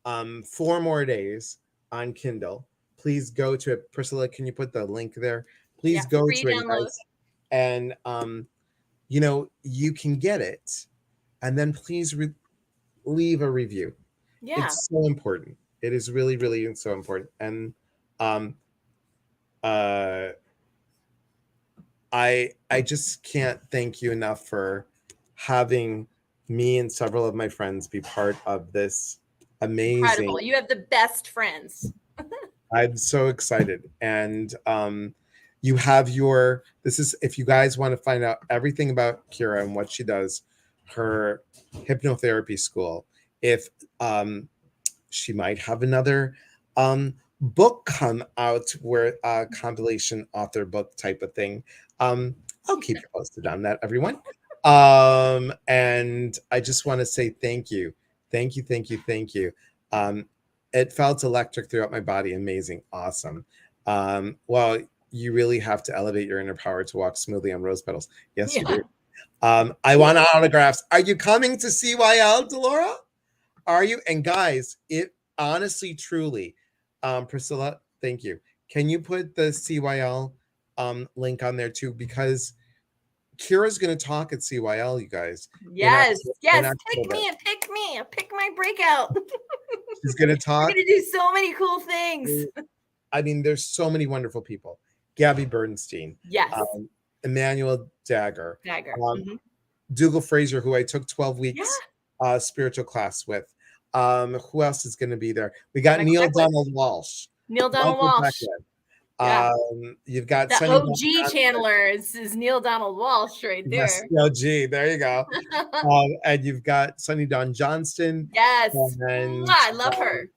4 more days on Kindle. Please go to it. Priscilla, can you put the link there? Please go free to it, download. guys. And you can get it, and then please leave a review. Yeah. It's so important. It is really, really so important. And I just can't thank you enough for having me and several of my friends be part of this amazing. Incredible. You have the best friends. I'm so excited. And you have if you guys want to find out everything about Kyra and what she does, her hypnotherapy school, if she might have another book come out, where a compilation author book type of thing. I'll keep you posted on that, everyone. And I just want to say thank you. It felt electric throughout my body. Amazing. Awesome. Well, you really have to elevate your inner power to walk smoothly on rose petals. Yes, you do. I want autographs. Are you coming to CYL, Delora? Are you? And guys, it honestly, truly, Priscilla, thank you. Can you put the CYL link on there too? Because Kyra's going to talk at CYL, you guys. Yes. Pick me. Pick my breakout. She's going to talk. We're going to do so many cool things. I mean, there's so many wonderful people. Gabby Bernstein. Yes. Emmanuel Dagger. Dougal Fraser, who I took 12 weeks spiritual class with. Who else is going to be there? We got Neil Donald Walsh. You've got the OG channeler is Neil Donald Walsh right there. Yes, OG. There you go. And you've got Sunny Dawn Johnston. Yes, and I love her.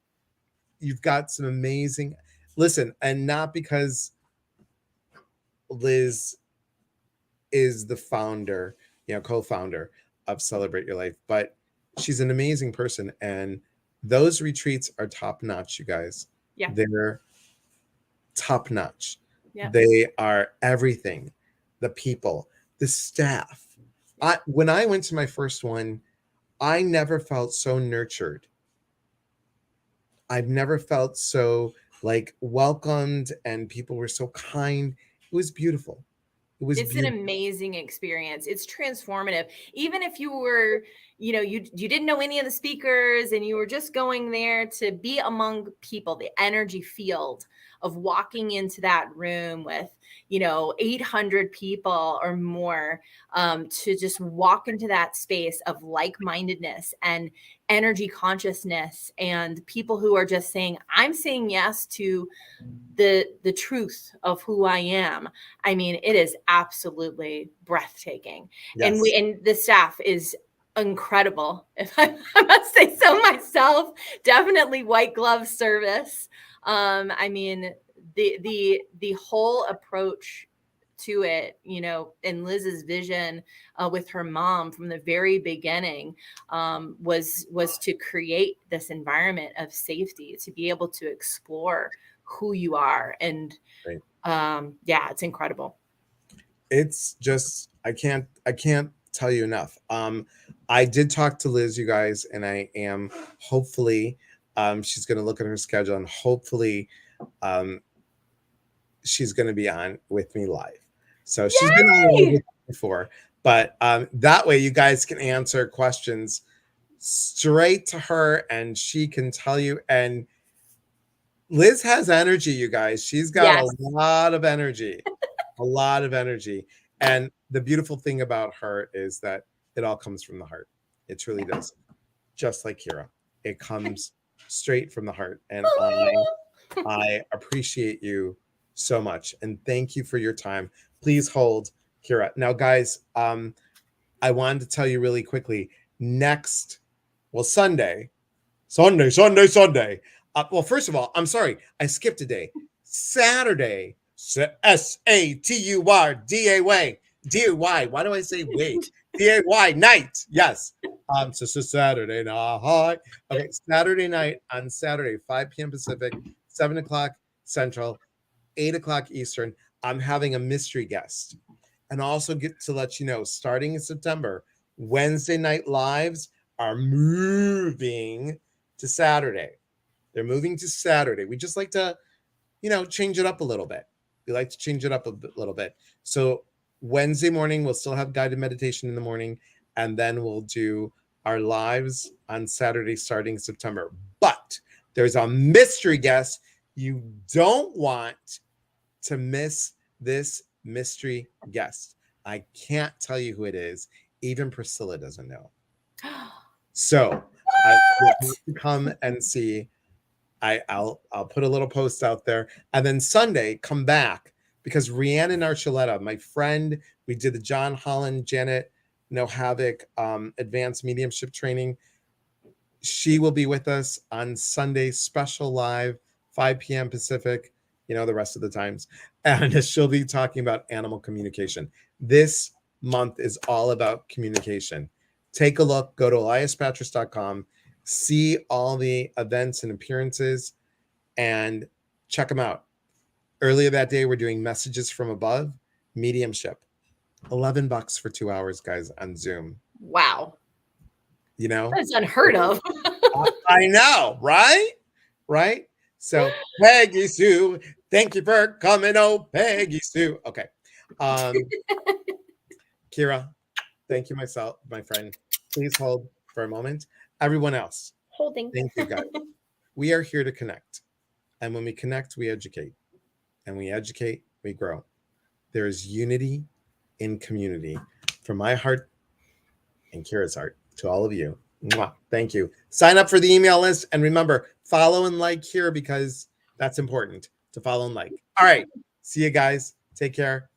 You've got some amazing. Listen, and not because Liz is the founder, co-founder of Celebrate Your Life, but she's an amazing person, and those retreats are top notch, you guys. Yeah, they're top notch. Yeah. They are everything. The people, the staff. When I went to my first one, I never felt so nurtured. I've never felt so welcomed, and people were so kind. It was beautiful. It's an amazing experience. It's transformative. Even if you were, you didn't know any of the speakers and you were just going there to be among people, the energy field of walking into that room with, 800 people or more, to just walk into that space of like-mindedness and energy consciousness, and people who are just saying, I'm saying yes to the truth of who I am. I mean, it is absolutely breathtaking. Yes. And the staff is incredible, if I must say so myself. Definitely white glove service. I mean, the whole approach to it, and Liz's vision with her mom from the very beginning was to create this environment of safety, to be able to explore who you are. And it's incredible. It's just, I can't tell you enough. I did talk to Liz, you guys, and I am hopefully she's going to look at her schedule, and hopefully she's going to be on with me live. So she's been on before, But that way you guys can answer questions straight to her and she can tell you. And Liz has energy, you guys. She's got Yes. a lot of energy, a lot of energy. And the beautiful thing about her is that it all comes from the heart. It truly does. Just like Kyra, it comes straight from the heart. And I appreciate you so much. And thank you for your time. Please hold, Kyra. Now, guys, I wanted to tell you really quickly, Sunday. Well, first of all, I'm sorry, I skipped a day. Saturday, Saturday, D-A-Y. Why do I say wait? D-A-Y night. Yes. So Saturday night. Okay, Saturday night on Saturday, 5 p.m. Pacific, 7 o'clock Central, 8 o'clock Eastern. I'm having a mystery guest. And also get to let you know, starting in September, Wednesday night lives are moving to Saturday. They're moving to Saturday. We just like to, change it up a little bit. We like to change it up a little bit. So Wednesday morning, we'll still have guided meditation in the morning, and then we'll do our lives on Saturday starting September. But there's a mystery guest. You don't want to miss this mystery guest. I can't tell you who it is. Even Priscilla doesn't know. So come and see. I'll put a little post out there, and then Sunday come back because Rhiannon Archuleta, my friend, we did the John Holland, Janet Havoc advanced mediumship training. She will be with us on Sunday, special live, 5 p.m. Pacific. The rest of the times, and she'll be talking about animal communication. This month is all about communication. Take a look. Go to eliaspatris.com. See all the events and appearances and check them out. Earlier that day, we're doing messages from above, mediumship. $11 for 2 hours, guys, on Zoom. Wow. That's unheard of. I know, right? Right? So Peggy Sue, thank you for coming. Oh, Peggy Sue. Okay. Kyra, thank you, my friend. Please hold for a moment. Everyone else, holding. Thank you, guys. We are here to connect. And when we connect, we educate. And we educate, we grow. There is unity in community. From my heart and Kyra's heart to all of you. Mwah. Thank you. Sign up for the email list. And remember, follow and like here because that's important to follow and like. All right. See you guys. Take care.